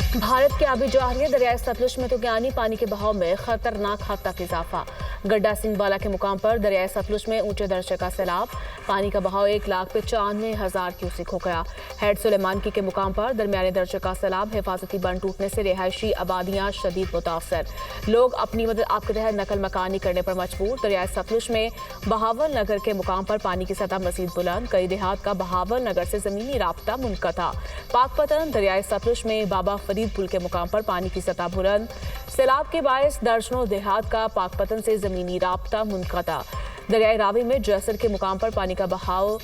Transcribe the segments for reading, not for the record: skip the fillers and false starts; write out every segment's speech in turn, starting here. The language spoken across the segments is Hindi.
भारत के आबी जारिया दरियाए सतलुज में तूफानी पानी के बहाव में खतरनाक हद तक इजाफा। गड्ढा सिंहवाला के मुकाम पर दरियाए सतलुज में ऊंचे दर्जे का सैलाब। पानी का बहाव 1,95,000 क्यूसिक हो गया। हेड सुलेमान की के मुकाम पर दरमियाने दर्जे का सैलाब। हिफाजती बंद टूटने से रिहायशी आबादियां शदीद मुतासर। लोग अपनी मदद आपके तहत नकल मकानी करने पर मजबूर। दरियाए सतलुज में बहावल नगर के मुकाम पर पानी की सतह मजीद बुलंद। कई देहात का बहावल नगर से जमीनी राब्ता मुनक़ता। पाकपतन दरियाए सतलुज में बाबा फरीद पुल के मुकाम पर पानी की सतह बुलंद। सैलाब के बायस दर्जनों देहात का पाकपतन से जमीनी राब्ता मुनक़ता। दरियाए रावी में जैसर के मुकाम पर पानी का बहाव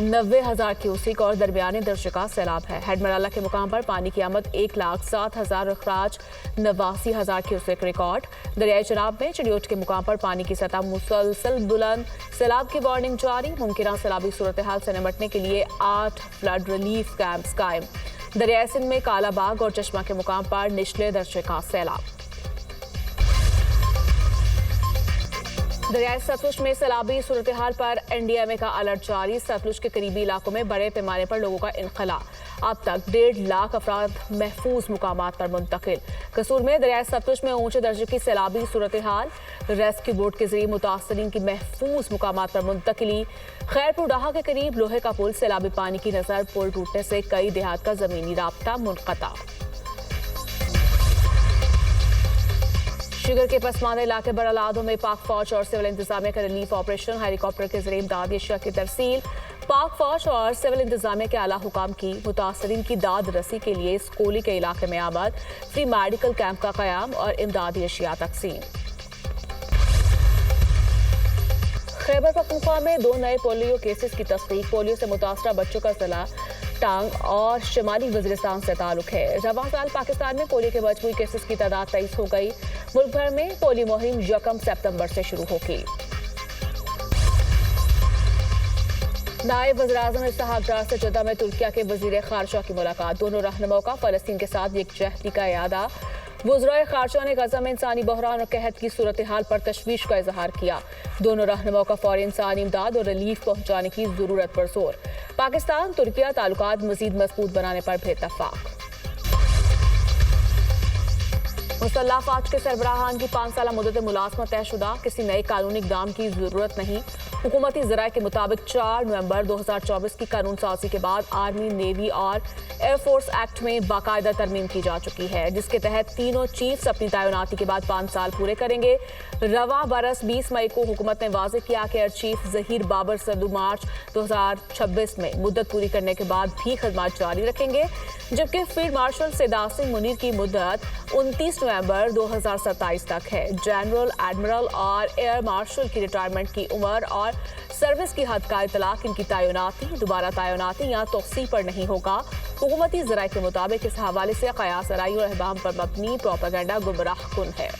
90,000 क्यूसिक और दरमियाने दर्जे का सैलाब है। हेडमराला के मुकाम पर पानी की आमद 1,07,000 अखराज 89,000 क्यूसिक रिकॉर्ड। दरियाए चनाब में चिड़ियोट के मुकाम पर पानी की सतह मुसलसल बुलंद। सैलाब की वार्निंग जारी। मुमकिन सैलाबी सूरत हाल से निपटने के लिए 8 फ्लड रिलीफ कैंप्स कायम। दरियाए सिंध में कालाबाग और चश्मा के मुकाम पर निचले दर्जे का सैलाब। दरियाए सतलुज में सैलाबी सूरत हाल पर NDMA का अलर्ट जारी। सतलुज के करीबी इलाकों में बड़े पैमाने पर लोगों का इनखला। अब तक 1.5 लाख अफराद महफूज मुकामात पर मुंतकिल। कसूर में दरियाए सतलुज में ऊंचे दर्जे की सैलाबी सूरत हाल। रेस्क्यू बोट के जरिए मुतासरीन की महफूज मुकामात पर मुंतकिली। खैरपुर डाहा के करीब लोहे का पुल सैलाबी पानी की नजर। पुल टूटने से कई देहात का जमीनी राब्ता मुनक़ता। शुगर के पसमानदा इलाके बरलादों में पाक फौज और सिविल इंतजामिया का रिलीफ ऑपरेशन। हेलीकॉप्टर के जरिए इमदादी अशिया की तरसील। पाक फौज और सिविल इंतजामिया के आला हुकाम की मुतासरीन की दाद रसी के लिए स्कूली के इलाके में आबाद। फ्री मेडिकल कैंप का कयाम और इमदादी अशिया तकसीम। खैबर पख्तूनख्वा में 2 नए पोलियो केसेस की तस्दीक। पोलियो से मुतासरा बच्चों का जिला टांग और शिमाली वजीरिस्तान से ताल्लुक है। रवां साल पाकिस्तान में पोलियो के मजमूई केसेस की तादाद 23 हो गई। मुल्क भर में पोलियो मुहिम 1 सितंबर से शुरू होगी। नायब वज़ीर-ए-आज़म इसहाक डार से जद्दा में तुर्किया के वज़ीर ख़ारजा की मुलाकात। दोनों रहनुमाओं का फ़लस्तीन के साथ यकजहती का इरादा। वज़राए ख़ारजा ने गज़ा में इंसानी बहरान और कहत की सूरत हाल पर तशवीश का इजहार किया। दोनों रहनुमाओं का फौरी इंसानी इमदाद और रिलीफ पहुंचाने की ज़रूरत पर जोर। पाकिस्तान तुर्किया ताल्लुकात मज़ीद मजबूत बनाने पर भी इत्तफ़ाक़। मुसल्लह फ़ौज के सरबराहान की 5 साला मुद्दत मुलाज़मत तयशुदा। किसी नए कानूनी इक़दाम की ज़रूरत नहीं। हुकूमती ज़राए के मुताबिक 4 नवंबर 2024 की कानून साजी के बाद आर्मी, नेवी और एयरफोर्स एक्ट में बाकायदा तरमीम की जा चुकी है, जिसके तहत तीनों चीफ्स अपनी तैनाती के बाद 5 साल पूरे करेंगे। रवां बरस 20 मई को हुकूमत ने वाज़ेह किया कि एयर चीफ ज़हीर बाबर सद्दू मार्च 2026 में मुद्दत पूरी करने के बाद भी खिदमत जारी रखेंगे, जबकि फील्ड मार्शल सैदात सिंह मुनीर की मुद्दत 29 नवंबर 2027 तक है। जनरल, एडमिरल और एयर मार्शल की रिटायरमेंट की उम्र और सर्विस की हद का इतलाक इनकी तैनाती, दोबारा तैनाती या तौसीह पर नहीं होगा। हुकूमती ज़राए के मुताबिक इस हवाले से क़यास आराई और अहबाम पर मबनी प्रोपेगेंडा गुमराह कुन है।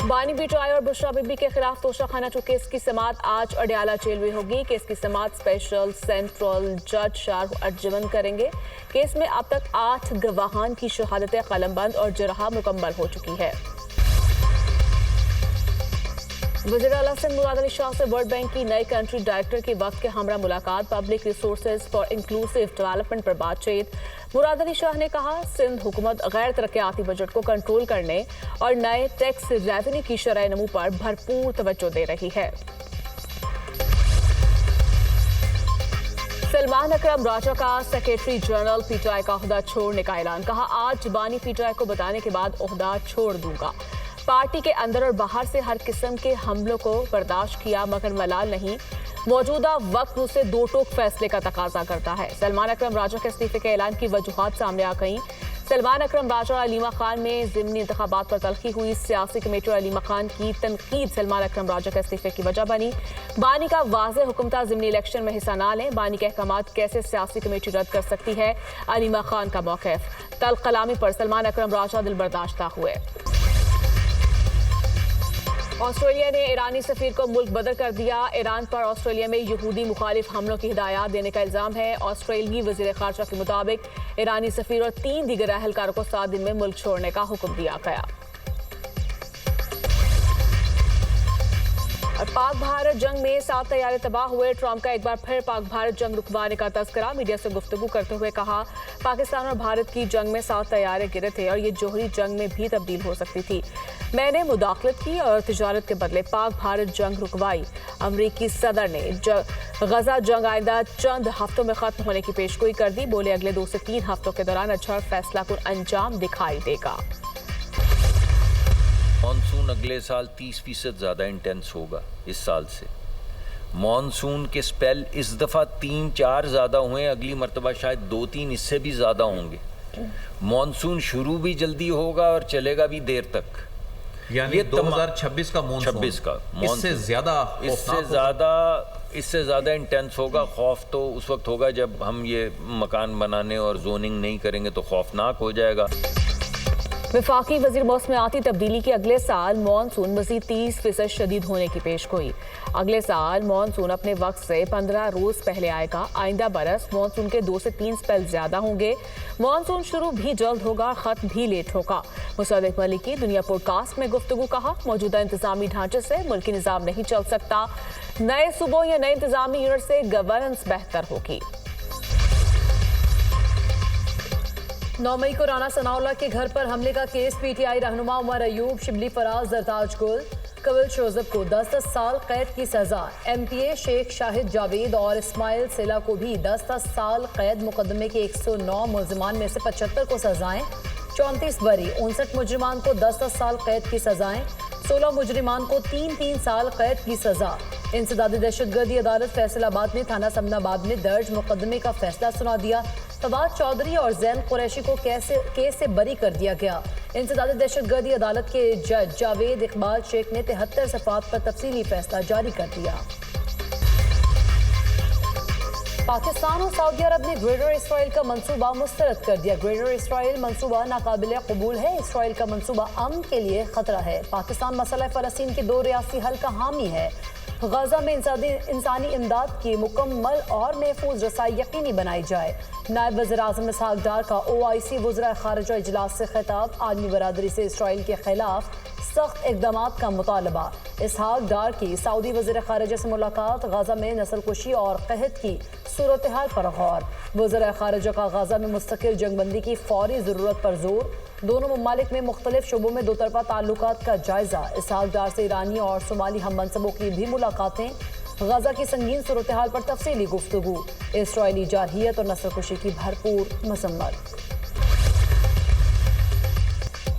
बानी बीटाई और बुशरा बीबी के खिलाफ तोशाखाना चुके केस की समाअत आज अडयाला जेल में होगी। केस की समाअत स्पेशल सेंट्रल जज शाह अर्जुमन करेंगे। केस में अब तक 8 गवाहान की शहादतें कलमबंद और जराहा मुकम्मल हो चुकी है। वज़ीर आला सिंध मुराद अली शाह से वर्ल्ड बैंक की नई कंट्री डायरेक्टर की वक्त के हमरा मुलाकात। Public resources for inclusive development पर बातचीत। मुराद अली शाह ने कहा, सिंध हुकूमत गैर तरक्याती बजट को कंट्रोल करने और नए टैक्स रेवेन्यू की शरह नमू पर भरपूर तवज्जो दे रही है। सलमान अकरम राजा का सेक्रेटरी जनरल PTI का ओहदा छोड़ने का ऐलान। कहा, आज बानी PTI को बताने के बाद ओहदा छोड़ दूंगा। पार्टी के अंदर और बाहर से हर किस्म के हमलों को बर्दाश्त किया, मगर मलाल नहीं। मौजूदा वक्त उसे दो टोक फैसले का तकाजा करता है। सलमान अकरम राजा के इस्तीफे के ऐलान की वजूहात सामने आ गई। सलमान अकरम राजा और अलीमा खान में ज़िमनी इंतखाबात पर तल्खी हुई। सियासी कमेटी और अलीमा खान की तनकीद सलमान अकरम राजा के इस्तीफे की वजह बनी। बानी का वाज़ेह हुक्म था ज़िमनी इलेक्शन में हिस्सा ना लें। बानी के अहकामात कैसे सियासी कमेटी रद्द कर सकती है, अलीमा खान का मौक़िफ़। तल्ख कलामी पर सलमान अकरम राजा दिल बर्दाश्ता हुए। ऑस्ट्रेलिया ने ईरानी सफीर को मुल्क बदर कर दिया। ईरान पर ऑस्ट्रेलिया में यहूदी मुखालिफ हमलों की हिदायत देने का इल्जाम है। ऑस्ट्रेलियाई वज़ीर ख़ारजा के मुताबिक ईरानी सफीर और 3 दीगर अहलकारों को 7 दिन में मुल्क छोड़ने का हुक्म दिया गया। और पाक भारत जंग में 7 तैयारे तबाह हुए। ट्रंप का एक बार फिर पाक भारत जंग रुकवाने का तस्करा। मीडिया से गुफ्तगू करते हुए कहा, पाकिस्तान और भारत की जंग में 7 तैयारे गिरे थे और ये जोहरी जंग में भी तब्दील हो सकती थी। मैंने मुदाखलत की और तिजारत के बदले पाक भारत जंग रुकवाई। अमरीकी सदर ने गजा जंग आइंदा चंद हफ्तों में खत्म होने की पेशगोई कर दी। बोले, अगले 2 से 3 हफ्तों के दौरान अच्छा फैसला कुन अंजाम दिखाई देगा। मॉनसून अगले साल 30% ज़्यादा इंटेंस होगा इस साल से। मॉनसून के स्पेल इस दफ़ा 3-4 ज़्यादा हुए, अगली मरतबा शायद 2-3 इससे भी ज़्यादा होंगे। मॉनसून शुरू भी जल्दी होगा और चलेगा भी देर तक। यानी 2026 का मॉनसून, इससे ज़्यादा इंटेंस होगा। खौफ तो उस वक्त होगा जब हम ये मकान बनाने और जोनिंग नहीं करेंगे तो खौफनाक हो जाएगा। वफाकी वज़ीर मौसमियाती तब्दीली की अगले साल मॉनसून मज़ीद 30% शदीद होने की पेशगोई। अगले साल मॉनसून अपने वक्त से 15 रोज़ पहले आएगा। आइंदा बरस मॉनसून के 2 से 3 स्पेल ज़्यादा होंगे। मॉनसून शुरू भी जल्द होगा, ख़त्म भी लेट होगा। मुसद्दिक मलिक की दुनिया पॉडकास्ट में गुफ्तगू कहा, मौजूदा इंतजामी ढांचे से मुल्की निज़ाम नहीं चल सकता। नए सूबों या नए इंतजामी यूनिट से गवर्नेंस बेहतर होगी। 9 मई को राना सनाउल्लाह के घर पर हमले का केस। पीटीआई रहनुमा उमर अयूब, शिबली फराज, जरताज गुल, कविल शोजब को 10-10 साल कैद की सजा। एमपीए शेख शाहिद जावेद और इस्माइल सिला को भी 10-10 साल कैद। मुकदमे के 109 मुलजिमान में से 75 को सजाएं। 34 बरी, 59 मुजरिमान को 10-10 साल कैद की सजाएं। 16 मुजरिमान को 3-3 साल कैद की सजा। इंसदादी दहशतगर्दी अदालत फैसलाबाद ने थाना समनाबाद में दर्ज मुकदमे का फैसला सुना दिया। फवाद चौधरी और जैन कुरैशी को केस से बरी कर दिया गया। इंसदादी दहशतगर्दी अदालत के जज जावेद इकबाल शेख ने 73 सफ़ात पर तफसीली फैसला जारी कर दिया। पाकिस्तान और सऊदी अरब ने ग्रेटर इसराइल का मंसूबा मुस्तरद कर दिया। ग्रेटर इसराइल मंसूबा नाकाबिल कबूल है। इसराइल का मंसूबा अमन के लिए खतरा है। पाकिस्तान मसला फ़लस्तीन के 2 रियासी हल का हामी है। गजा में इंसानी इमदाद की मुकम्मल और महफूज रसाई यकीनी बनाई जाए। नायब वज़ीर आज़म इसहाक डार का OIC वज़राए ख़ारिजा इजलास से खिताब। आलमी बरादरी से इसराइल के खिलाफ सख्त इक़दामात का मुतालबा। इसहाक डार की सऊदी वज़ीर ख़ारिजा से मुलाकात। गजा में नस्लकुशी और कहत की सूरत हाल पर गौर। वज़ीर ख़ारिजा का गजा में मुस्तकिल जंगबंदी की फौरी ज़रूरत पर जोर। दोनों ममालिक में मुख्तलिफ शुबों में दोतरफा ताल्लुकात का जायजा। इसहाक डार से ईरानी और सोमाली हम मनसबों की भी मुलाकातें। गजा की संगीन सूरत हाल पर तफसीली गुफ्तगू। इसराइली जारहियत और नस्लकुशी की भरपूर मसम्मत।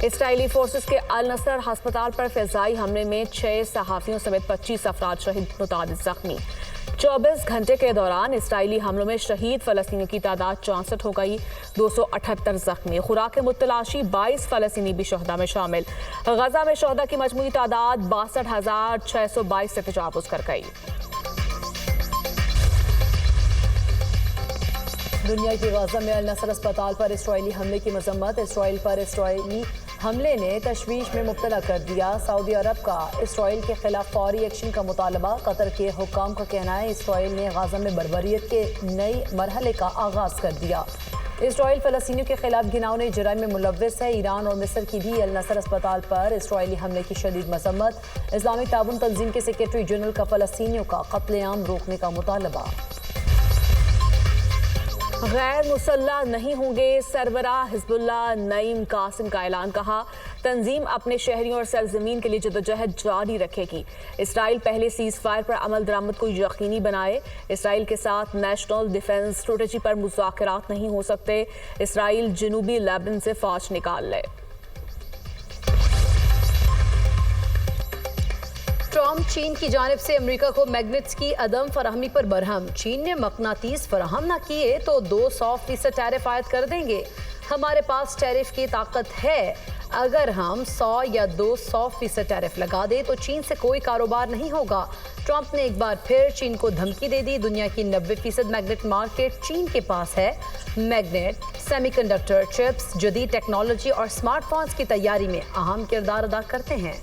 इसराइली फोर्सेस के अल नसर अस्पताल पर फ़िज़ाई हमले में 6 सहाफ़ियों समेत 25 अफराद शहीद, मुतादिद जख्मी। 24 घंटे के दौरान इसराइली हमलों में शहीद फ़लस्तीनियों की तादाद 64 हो गई, 278 जख्मी। खुराक मुतलाशी 22 फ़लस्तीनी भी शहदा में शामिल। गजा में शहदा की मजमूई तादाद 62,622 से तजावुज़ कर गई। दुनिया की गजा में अल नसर अस्पताल पर इसराइली हमले की मजम्मत। इसराइल पर इसराइली हमले ने तशवीश में मुब्तला कर दिया। सऊदी अरब का इसराइल के खिलाफ फौरी एक्शन का मुतालबा। कतर के हुक्काम का कहना है इसराइल ने गजा में बर्बरियत के नए मरहले का आगाज़ कर दिया। इसराइल फ़लस्तीनियों के खिलाफ घिनौने जराइम में मुलव्वस है। ईरान और मिस्र की भी अल नसर अस्पताल पर इसराइली हमले की शदीद मजम्मत। इस्लामी ताउन तंजीम के सेक्रेटरी जनरल का फ़लस्तीनियों का कत्लेआम रोकने का मुतालबा। गैर मुसल्लह नहीं होंगे, सरबरा हिजबुल्लाह नईम कासिम का ऐलान। कहा, तंजीम अपने शहरियों और सरजमीन के लिए जदोजहद जारी रखेगी। इसराइल पहले सीज़ फायर पर अमल दरामद को यकीनी बनाए। इसराइल के साथ नेशनल डिफेंस स्ट्रेटजी पर मुज़ाकरात नहीं हो सकते। इसराइल जनूबी लेबनान से फौज निकाल ले। ट्रंप चीन की जानिब से अमेरिका को मैग्नेट्स की अदम फराहमी पर बरहम। चीन ने मकनातीस फराहम न किए तो 200% टैरिफ आयद कर देंगे। हमारे पास टैरिफ की ताकत है। अगर हम 100 या 200% टैरिफ लगा दें तो चीन से कोई कारोबार नहीं होगा। ट्रंप ने एक बार फिर चीन को धमकी दे दी। दुनिया की 90% मैग्नेट मार्केट चीन के पास है। मैग्नेट, सेमीकंडक्टर, चिप्स, जदीद टेक्नोलॉजी और स्मार्टफोन्स की तैयारी में अहम किरदार अदा करते हैं।